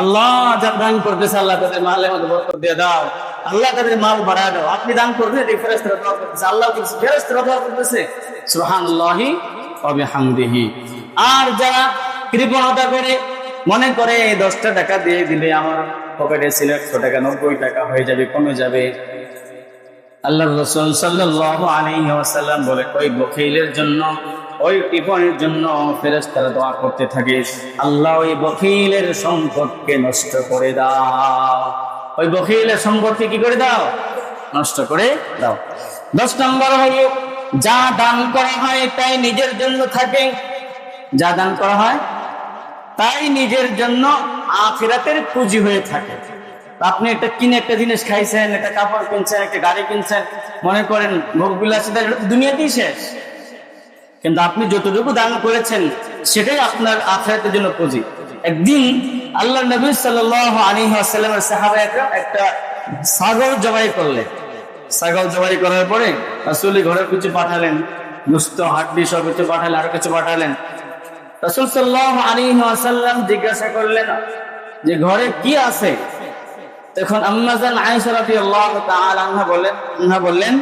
আল্লাহ যা দান করতেছে আল্লাহ তাদের মালের মধ্যে বরকত দিয়ে দাও আল্লাহ তাদের মাল বাড়ায় দাও আপনি দান করতেছেন এই ফেরেশতারা দোয়া করতেছে আল্লাহ ফেরেশতারা দোয়া করতেছে সুবহানাল্লাহি ওয়া বিহামদিহি আর যারা কৃপণতা করে মনে করে 10টা টাকা দিয়ে দিলে আমার পকেটে ছিল 100 টাকা 90 টাকা হয়ে যাবে, কমে যাবে। আল্লাহর রাসূল সাল্লাল্লাহু আলাইহি ওয়াসাল্লাম বলে, ওই বখিলের জন্য, ওই টিপনের জন্য ফেরেশতারা দোয়া করতে থাকে, আল্লাহ ওই বখিলের সম্পদকে নষ্ট করে দাও, ওই বখিলের সম্পদকে কি করে দাও, নষ্ট করে দাও। 10 নম্বর হলো, যা দান করা হয় তাই নিজের জন্য থাকে, যা দান করা হয় তাই নিজের জন্য আখিরাতের পুঁজি হয়ে থাকে। আপনি একটা কিনে একটা জিনিস খাইছেন, একটা কাপড় কিনছেন, একটা গাড়ি কিনছেন, মনে করেন ভোগ বিলাসিতা দুনিয়াতেই শেষ, কিন্তু আপনি যতটুকু দান করেছেন সেটাই আপনার আখিরাতের জন্য পুঁজি। একদিন আল্লাহ নবী সাল্লাল্লাহু আলাইহি ওয়াসাল্লামের সাহাবা একরাম একটা ছাগল জবাই করলেন। ছাগল জবাই করার পরে রাসূল ঘরে কিছু পাঠালেন, গোশত হাড্ডি সব কিছু পাঠালেন, আরো কিছু পাঠালেন। রাসূল সাল্লাল্লাহু আলাইহি ওয়াসাল্লাম জিজ্ঞাসা করলেন যে ঘরে কি আছে? তখন আম্মা জান আয়েশা রাদিয়াল্লাহু তাআলা আনহা বললেন,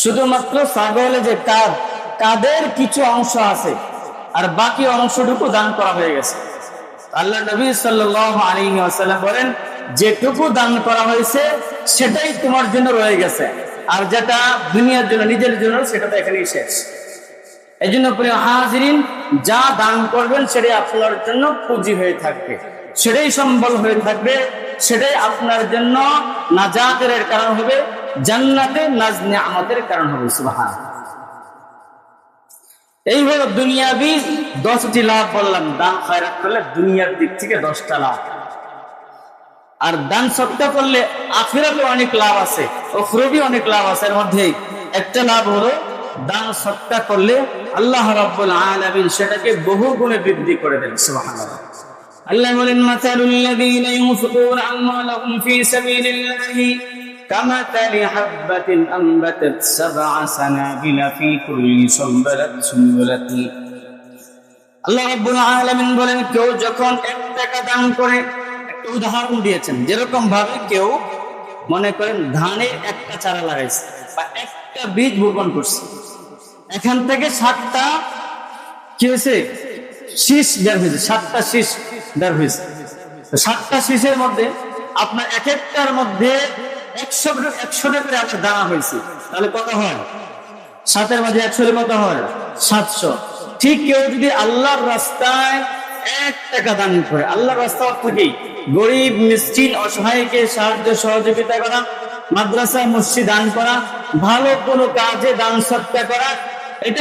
শুধুমাত্র ছাগলে যে কাদের কিছু অংশ আছে আর বাকি অংশটুকু দান করা হয়ে গেছে। আল্লাহ নবী সাল্লাল্লাহু আলাইহি ওয়াসাল্লাম বলেন, যেটুকু দান করা হয়েছে সেটাই তোমার জন্য রয়ে গেছে, আর যেটা দুনিয়ার জন্য, নিজের জন্য, সেটা তো এখানেই শেষ। এই জন্য প্রিয় হাজিরিন, যা দান করবেন সেটাই আপনার জন্য পুঁজি হয়ে থাকবে, সেটাই সম্বল হয়ে থাকবে, সেটাই আপনার জন্য নাজাতের কারণ হবে, জান্নাতে নাজ নিয়ামতের কারণ হবে। সুবহানাল্লাহ। এই হলো দুনিয়াবি 10টি লাভ বললাম। দান খয়রাত করলে দুনিয়ার দিক থেকে 10টা লাভ, আর দান সদকা করলে আখিরাতে অনেক লাভ আছে, উখরাবি অনেক লাভ আছে। এর মধ্যে একটা লাভ হলো, দান সদকা করলে আল্লাহ রাব্বুল আলামিন সেটাকে বহু গুণে বৃদ্ধি করে দেন। সুবহানাল্লাহ। আল্লাহ বলেন, মাসালুল লাযীনা ইউনফিকুনা আমওয়ালাহুম ফী সাবিলিল্লাহি কামাতালি হাববাতিন আনবাতাত সাবআ সানাবিলা ফী কুল্লি সুনবালাতিন। আল্লাহ রাব্বুল আলামিন বলেন, কেউ যখন 1 টাকা দান করে, একটা উদাহরণ দিয়েছেন, যেরকম ভাবে কেউ মনে করেন ধানের একটা চারা লাগাইছে বা একটা বীজ বপন করছে, এখান থেকে 7টা কি হয়েছে, শীষ বের হয়েছে, 7টা শীষ বের হয়েছে। 7টা শীষের মধ্যে আপনার এক একটার মধ্যে 100টা করে আপনার দানা হয়েছে, তাহলে কত হয়? 7-এর মধ্যে 100 কত হয়? 700। ঠিক কেউ যদি আল্লাহর রাস্তায় 1 টাকা দান করে, আল্লাহর রাস্তা অর্থ কি? গরিব মিসকিন অসহায়কে সাহায্য সহযোগিতা করা, মাদ্রাসা মসজিদ দান করা, ভালো কোনো কাজে দান সদকা করা, এটা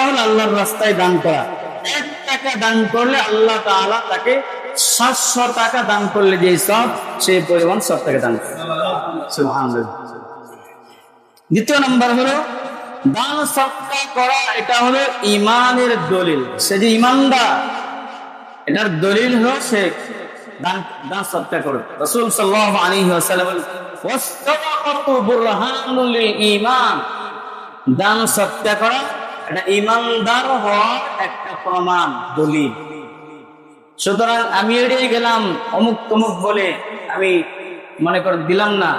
হলো আল্লাহর রাস্তায় দান করা। 1 টাকা দান করলে আল্লাহ তাআলা তাকে 700 টাকা দান করলে যে সব, সেই পরিমাণ সব টাকা দান করে। সুবহানাল্লাহ। দ্বিতীয় নম্বর হলো, দান সদকা করা, এটা হলো ঈমানের দলিল। সে যে ঈমানদার, এটার দলিল হলো সে দান সদকা করে। রাসূল সাল্লাল্লাহু আলাইহি ওয়াসাল্লাম বলেন, ওয়াসসাদাকাতু বুরহানুল লিল ঈমান। দান সদকা করা এটা ঈমানদার হওয়ার একটা প্রমাণ, দলিল। সুতরাং আমি এড়িয়ে গেলাম অমুক তমুক বলে আমি মনে করে দিলাম না।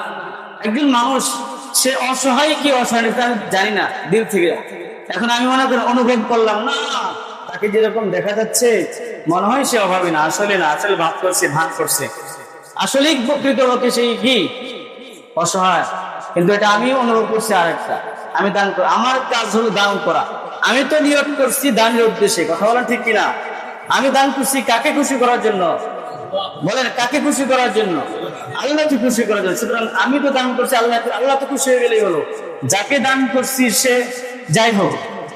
একজন মানুষ সে অসহায় কি অসহায় আমি জানি না দিল থেকে, এখন আমি মনে করি অনুভব করলাম না, তাকে যেরকম দেখা যাচ্ছে মনে হয় সে অভাবী না, আসলে না, আসলে ভাব করছে, ভান করছে, আসলে প্রকৃতপক্ষে সেই কি অসহায়। কিন্তু এটা আমি অনুভব করছি আরেকটা, আমি দান করি, আমার কাজ হলো দান করা, আমি তো নিয়ত করছি দানের উদ্দেশ্যে, কথা বলা ঠিক কিনা? আমি দান করছি কাকে খুশি করার জন্য? বলেন, কাকে খুশি করার জন্য? আল্লাহকে খুশি করার জন্য। সুতরাং আমি তো দান করছি আল্লাহ তো খুশি হয়ে গেলেই হলো। যাকে দান করছি সে যাই হোক,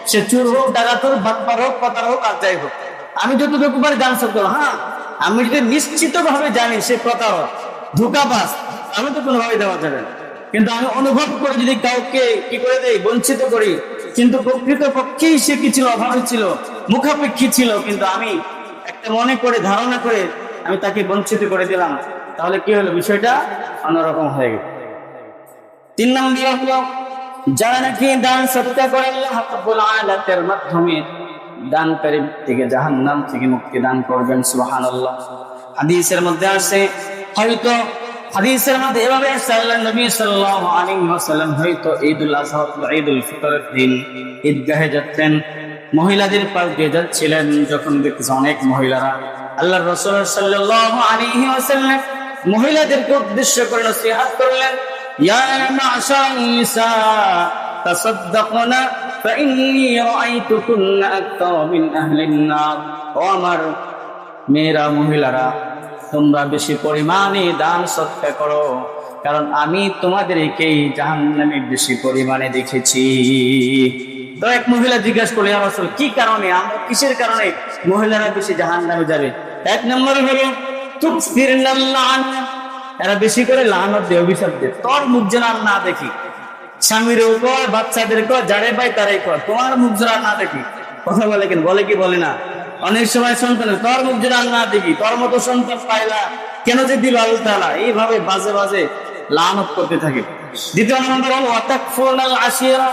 সে চোর হোক, ডাকাত হোক, বাটপার হোক, পাতার হোক, আর যাই হোক, আমি যতটুকু পারি দান করবো। হ্যাঁ, আমি যদি নিশ্চিত ভাবে জানি সে প্রতারক, ধোঁকাবাজ, আমি তো কোনোভাবে দেওয়া যাবে না। কিন্তু আমি অনুভব করে যদি কাউকে কি করে দেই, বঞ্চিত করি, কিন্তু প্রকৃত পক্ষেই সে কি ছিল, অভাবী ছিল, মুখাপেক্ষী ছিল, কিন্তু আমি একটা মনে করে ধারণা করে আমি তাকে বঞ্চিত করে দিলাম, তাহলে কি হলো, বিষয়টা অন্যরকম হয়ে গেল। 3 নম্বর হলো, যারা নাকি দান সদকা করে আল্লাহ রাব্বুল আলামিনের মাধ্যমে দানকারী থেকে জাহান্নাম থেকে মুক্তি দান করবেন। সুবহানাল্লাহ। হাদিসের মধ্যে আছে, হয়তো হাদিসের মধ্যে এভাবে আসছে, আল্লাহ নবী সাল্লাল্লাহু আলাইহি ওয়াসাল্লাম হয়তো ঈদুল আযহা, ঈদুল ফিতরের দিন ঈদগাহে যাচ্ছেন, মহিলাদের পাশ দিয়ে যাচ্ছিলেন, যখন দেখতেছে অনেক মহিলারা, আল্লাহর রাসূল সাল্লাল্লাহু আলাইহি ওয়াসাল্লাম মহিলাদেরকে উদ্দেশ্য করে নসিহত করলেন, ইয়া মা'শারান নিসা তাসাদ্দাকনা ফাইন্নী রাআইতুকুন্না আকতারা মিন আহলিন নার। ও আমার মেয়েরা, মহিলারা, তোমরা বেশি পরিমাণে দান সদকা করো, কারণ আমি তোমাদেরকেই জাহান্নামে বেশি পরিমাণে দেখেছি। তো এক মহিলা জিজ্ঞাসা করলেন, ইয়া রাসূল, কি কারণে, আমরা কিসের কারণে মহিলারা বেশি জাহান্নামে যাবে? এক নম্বর হলো তুকসিরনাল লান, এরা বেশি করে লানত দেয়, অভিশাপ দেয়। তোর মুখ যেন না দেখি, স্বামীরও কর, বাচ্চাদের কর, যারে পাই তারাই কর, তোমার মুখ যেন না দেখি। কথা বলে কেন? বলে কি বলে না? অনেক সময় সন্তান, তোর মুখ যেন না দেখি, তোর মতো সন্তান পাইলা কেন যে দিল আল্লাহ তাআলা, এইভাবে বাজে বাজে লানত করতে থাকে। দ্বিতীয় নম্বর হলো ওয়াতাকফুরনাল আশিরা,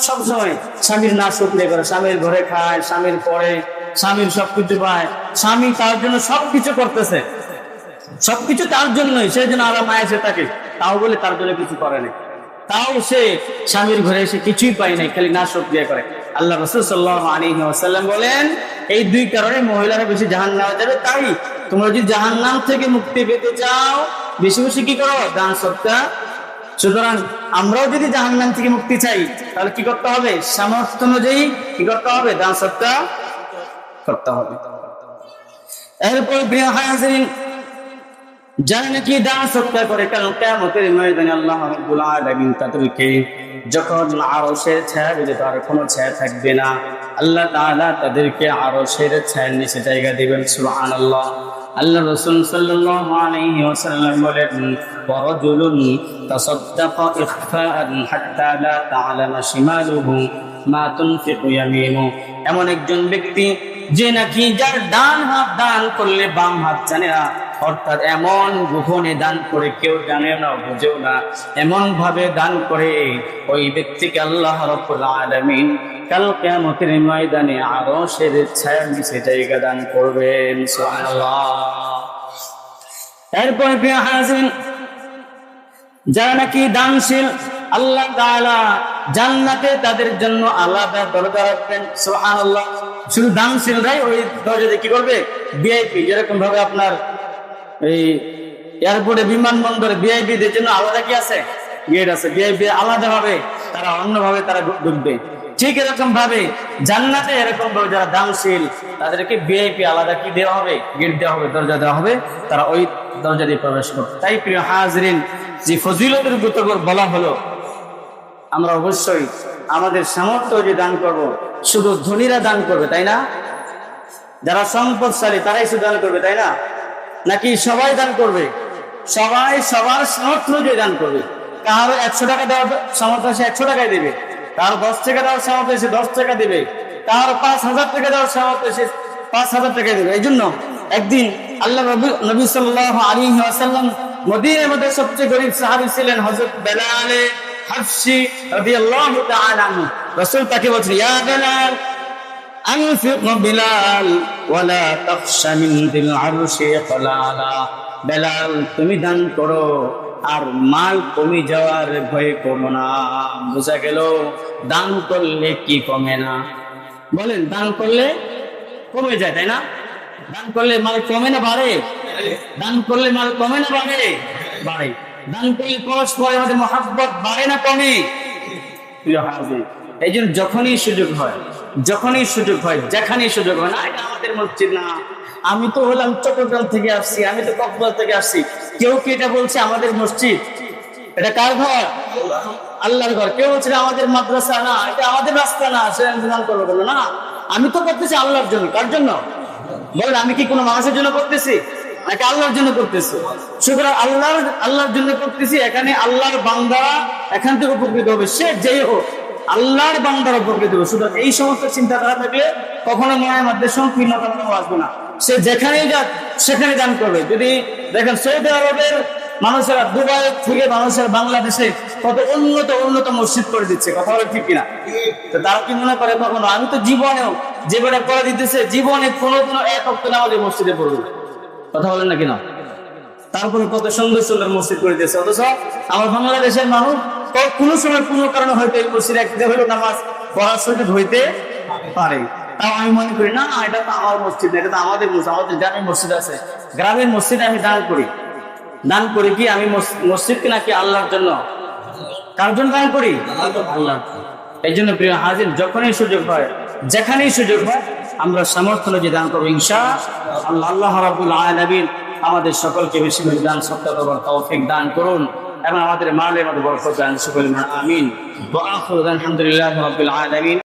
সবসময় স্বামীর না শুকরিয়া করে, স্বামীর ঘরে খায়, স্বামীর পরে, স্বামীর সবকিছু পায়, স্বামী তার জন্য সবকিছু করতেছে, সবকিছু তার জন্যই, সেই জন্য আরাম আয়েসে থাকে, তাও বলে তার জন্য কিছু করে না, তাও সে স্বামীর ঘরে এসে কিছুই পায় নাই, খালি না শুকরিয়া করে। আল্লাহ রাসূল সাল্লাল্লাহু আলাইহি ওয়াসাল্লাম বলেন, এই দুই কারণে মহিলারা বেশি জাহান্নামে যাবে। তাই তোমরা যদি জাহান্নাম থেকে মুক্তি পেতে চাও, বেশি বেশি কি করো? দান সদকা। সুতরাং আমরাও যদি জাহান্নাম থেকে মুক্তি চাই, তাহলে কি করতে হবে? সামর্থ্য অনুযায়ী কি করতে হবে? দান সদকা করতে হবে। এরপর প্রিয় হাজিরিন, যারা নাকি দান সদকা করে, কারণ কিয়ামতের ময়দানে আল্লাহ রাব্বুল আলামিন তাদেরকে যখন আরশের ছায়া দিবে, তার কোনো ছায়া থাকবে না, আল্লাহ তাআলা তাদেরকে আরশের ছায়ার নিচে জায়গা দিবেন। সুবহানাল্লাহ। আল্লাহ রাসূল সাল্লাল্লাহু আলাইহি ওয়াসাল্লাম বলেন, ওয়ারাজুলুন তাসাদ্দাকা ইখফাআন হাত্তা লা তা'লামা শিমালুহু মা তুনফিকু ইয়ামিনু, এমন একজন ব্যক্তি যে নাকি যার ডান হাত দান করলে বাম হাত জানে না, অর্থাৎ এমন গোপনে দান করে কেউ জানে না, বুঝেও না, এমন ভাবে দান করে ওই ব্যক্তিকে আল্লাহ রাব্বুল আলামিন কাল কিয়ামতের ময়দানে আরশের ছায়ার নিচে জায়গা দান করবেন। সুবহানাল্লাহ। এরপর প্রিয় হাজিরিন, যারা নাকি দানশীল, আল্লাহ তাআলা জান্নাতে তাদের জন্য আলাদা দরজা রাখবেন। সুবহানাল্লাহ। শুধু দানশীলরাই ওই দরজাতে কি করবে? ভিআইপি, যেরকম ভাবে আপনার এই এয়ারপোর্টে, বিমানবন্দরে ভিআইপি দের জন্য আলাদা কি আছে? গেট আছে। ভিআইপি আলাদা ভাবে তারা অন্যভাবে তারা ঢুকবে। ঠিক এরকম ভাবে জান্নাতে এরকম ভাবে যারা দানশীল তাদেরকে ভিআইপি আলাদা কি দেওয়া হবে? গেট দেওয়া হবে, দরজা দেওয়া হবে, তারা ওই দরজা দিয়ে প্রবেশ করবে। তাই প্রিয় হাজিরিন, যে ফজিলতের কথা বলা হলো, আমরা অবশ্যই আমাদের সামর্থ্য যে দান করব, শুধু ধনীরা দান করবে তাই না? যারা সম্পদশালী তারাই শুধু দান করবে তাই না? নাকি সবাই দান করবে? সবাই সবার সামর্থ্য যে দান করবে। কারো 100 টাকা দেওয়ার সামর্থ্য সে 100 টাকাই দেবে, কারো 10 টাকা দেওয়ার সামর্থ্য সে 10 টাকা দেবে, কারো 5000 টাকা দেওয়ার সামর্থ্য সে 5000 টাকা দেবে। এই জন্য একদিন আল্লাহ নবী সাল্লাল্লাহু আলাইহি ওয়াসাল্লাম, মদিনার মধ্যে সবচেয়ে গরীব সাহাবী ছিলেন হযরত বেলাল হাবশী রাদিয়াল্লাহু তাআলা আনহু। রাসূল তাকে বলছেন, ইয়া বেলাল আনফিক বিলাল ওয়ালা তাখশা মিন দিল আরশি ক্বালালা, বেলাল তুমি দান করো আর মাল কমে যাওয়ার ভয় করো না। বোঝা গেল দান করলে কি কমে না? বলেন, দান করলে কমে যায় তাই না? দান করলে মাল কমে না বাড়ে? দান করলে মাল কমে না বাড়ে? বাড়ে। দান করলে পরস্পরের মধ্যে মহব্বত বাড়ে না কমে? এই জন্য যখনই সুযোগ হয়, যেখানেই সুযোগ হয়, না এটা আমাদের মসজিদ না, আমি তো হলাম চট্টগ্রাম থেকে আসছি, আমি তো কক্সবাজার থেকে আসছি, কেউ কি এটা বলছে আমাদের মসজিদ? এটা কার ঘর? আল্লাহর ঘর। কেউ বলছে আমাদের মাদ্রাসা না, এটা আমাদের রাস্তা না, সে দান করবো কেন? না, আমি তো করতেছি আল্লাহর জন্য। কার জন্য? বলেন, আমি কি কোনো মানুষের জন্য করতেছি নাকি আল্লাহর জন্য করতেছি? সুতরাং আল্লাহর জন্য করতেছি। এখানে আল্লাহর বান্দারা এখান থেকে উপকৃত হবে, সে যেই হোক আল্লাহর বান্দারা উপকৃত হবে। সুতরাং এই সমস্ত চিন্তাধারা থাকলে কখনো মনের মধ্যে সংকীর্ণতা আসবে না। সে যেখানেই যাক সেখানে দান করবে। যদি দেখেন সৌদি আরবের মানুষেরা, দুবাই থেকে মানুষেরা বাংলাদেশে কত উন্নত মসজিদ করে দিচ্ছে, কথা বলে ঠিক কিনা? তো তারা কি মনে করে কখনো আমি তো জীবনেও যেভাবে করে দিতেছে, জীবনে কোনো এক ওয়াক্ত নামাজে মসজিদে পড়বে না, কথা বলেন না কিনা? তারপরে কত সুন্দর মসজিদ করে দিয়েছে, অথচ আমার বাংলাদেশের মানুষ কোনো সময় কোনো কারণে হয়তো এই মসজিদে একদিকে হইলো নামাজ পড়ার সুযোগ হইতে পারে। তাও আমি মনে করি না, এটা তো আমার মসজিদ না, এটা তো আমাদের মসজিদ, আমাদের গ্রামের মসজিদ আছে, গ্রামের মসজিদে আমি দান করি। দান করি কি আমি মসজিদকে নাকি আল্লাহর জন্য? কার জন্য দান করি? আল্লাহ। এই জন্য প্রিয় হাজির, যখনই সুযোগ হয়, যেখানেই সুযোগ হয়, আমরা সামর্থ্য অনুযায়ী দান করবো ইনশাআল্লাহ। আল্লাহ রাব্বুল আলামিন আমাদের সকলকে বেশি বেশি দান সত্য করার তৌফিক দান করুন এবং আমাদের মালের মধ্যে বরকত দান করুন। আমিন। ওয়া আখিরু দান আলহামদুলিল্লাহি রাব্বিল আলামিন।